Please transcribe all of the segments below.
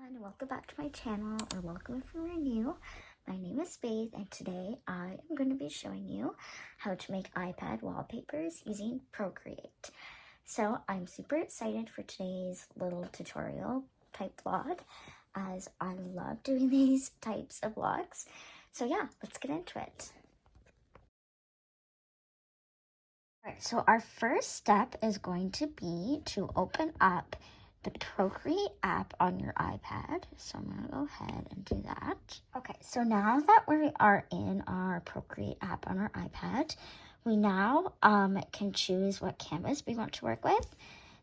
everyone, welcome back to my channel, or welcome if you're new. My name is Faith, and today I am going to be showing you how to make iPad wallpapers using Procreate. So I'm super excited for today's little tutorial type vlog, as I love doing these types of vlogs. So yeah, let's get into it. Alright, so our first step is going to be to open up the Procreate app on your iPad. So I'm going to go ahead and do that. Okay, so now that we are in our Procreate app on our iPad, we now can choose what canvas we want to work with.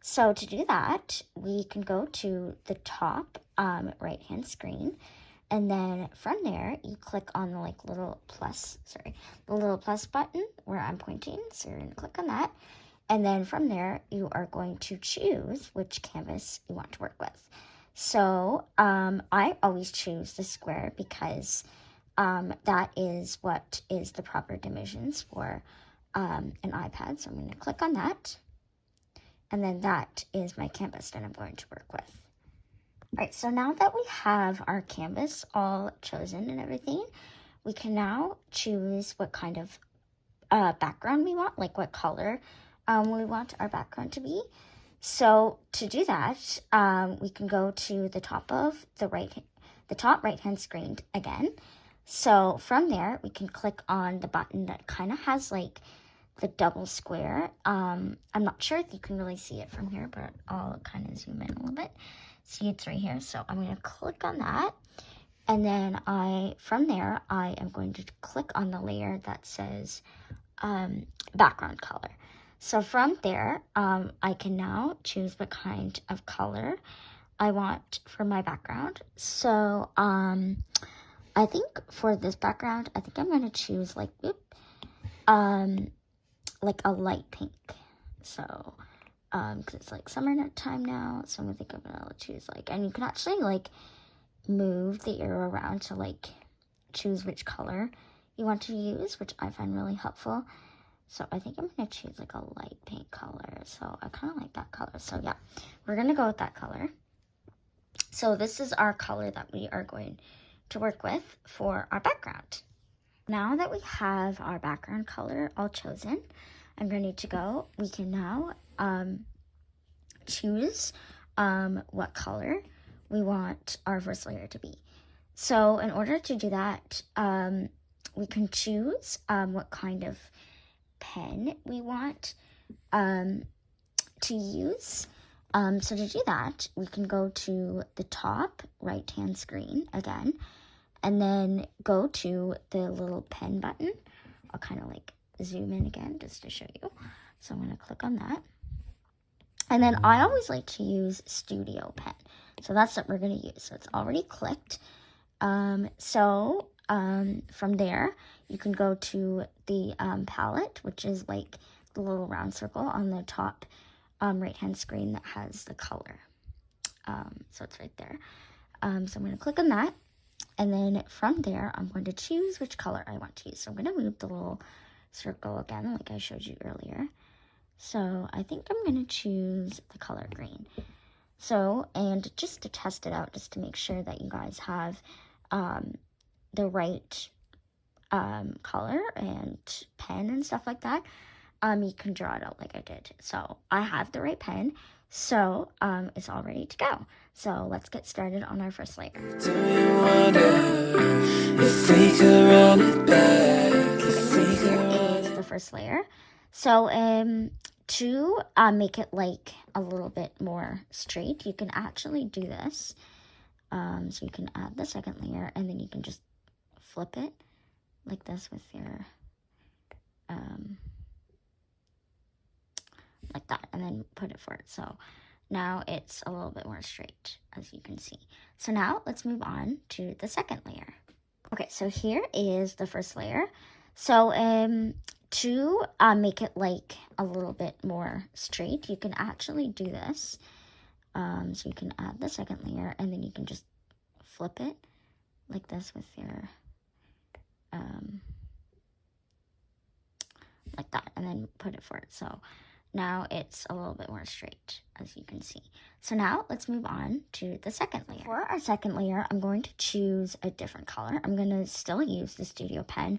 So to do that, we can go to the top right-hand screen, and then from there, you click on the little plus button where I'm pointing. So you're going to click on that. And then from there, you are going to choose which canvas you want to work with. So I always choose the square because that is what is the proper dimensions for an iPad. So I'm going to click on that. And then that is my canvas that I'm going to work with. All right, so now that we have our canvas all chosen and everything, we can now choose what kind of background we want, like what color we want our background to be. So to do that, we can go to the top of the top right-hand screen again. So from there, we can click on the button that kind of has like the double square. I'm not sure if you can really see it from here, but I'll kind of zoom in a little bit. See, it's right here. So I'm going to click on that. And then from there, I am going to click on the layer that says background color. So from there, I can now choose what kind of color I want for my background. So I think for this background, I think I'm going to choose like a light pink. So because it's like summer time now, so I think I'm going to choose and you can actually move the arrow around to choose which color you want to use, which I find really helpful. So I think I'm going to choose a light pink color. So I kind of like that color. So yeah, we're going to go with that color. So this is our color that we are going to work with for our background. Now that we have our background color all chosen and ready to go, we can now choose what color we want our first layer to be. So in order to do that, we can choose what kind of pen we want to use. So to do that, we can go to the top right-hand screen again, and then go to the little pen button. I'll kind of zoom in again just to show you. So I'm going to click on that. And then I always like to use Studio Pen. So that's what we're going to use. So it's already clicked. From there, you can go to the palette, which is the little round circle on the top right-hand screen that has the color. So it's right there. So I'm going to click on that. And then from there, I'm going to choose which color I want to use. So I'm going to move the little circle again, like I showed you earlier. So I think I'm going to choose the color green. So, and just to test it out, just to make sure that you guys have the right color and pen and stuff like that, you can draw it out like I did. So I have the right pen, so it's all ready to go. So let's get started on our first layer. Do you wonder if we could run it back? Here is the first layer. So to make it a little bit more straight, you can actually do this. So you can add the second layer, and then you can just flip it like this with your like that, and then put it forward. So now it's a little bit more straight, as you can see. So now let's move on to the second layer. Okay, so here is the first layer. So to make it a little bit more straight, you can actually do this. So you can add the second layer, and then you can just flip it like this with your like that, and then put it forward. So now it's a little bit more straight, as you can see. So now let's move on to the second layer. For our second layer, I'm going to choose a different color. I'm going to still use the Studio Pen,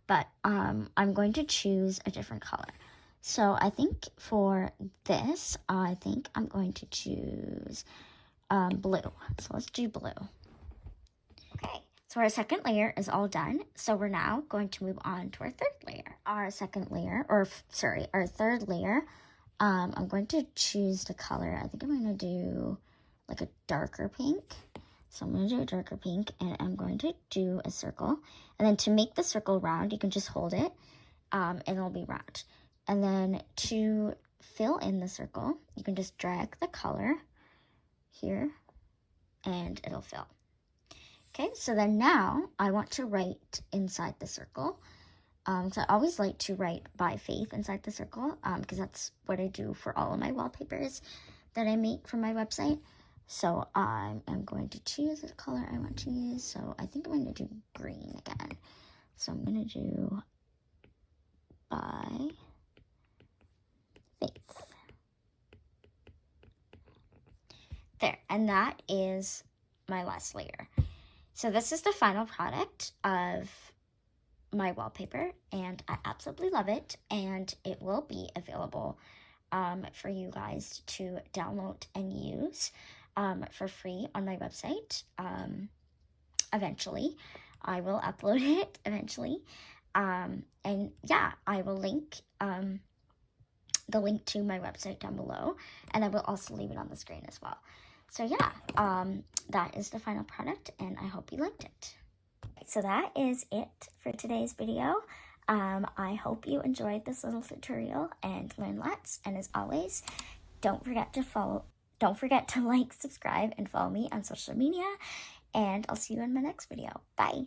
but I'm going to choose a different color. So I think for this, I think I'm going to choose blue. So let's do blue. Okay, so our second layer is all done. So we're now going to move on to our third layer. Our third layer, I'm going to choose the color. I think I'm going to do like a darker pink. So I'm going to do a darker pink, and I'm going to do a circle. And then to make the circle round, you can just hold it, and it'll be round. And then to fill in the circle, you can just drag the color here, and it'll fill. Okay, so then now I want to write inside the circle. So I always like to write by faith inside the circle, because that's what I do for all of my wallpapers that I make for my website. So I'm going to choose the color I want to use. So I think I'm going to do green again. So I'm going to do by faith. There, and that is my last layer. So this is the final product of my wallpaper, and I absolutely love it, and it will be available for you guys to download and use for free on my website. Eventually, I will upload it eventually, and yeah, I will link the link to my website down below, and I will also leave it on the screen as well. So yeah, that is the final product, and I hope you liked it. So that is it for today's video. I hope you enjoyed this little tutorial and learned lots. And as always, don't forget to like, subscribe, and follow me on social media. And I'll see you in my next video. Bye.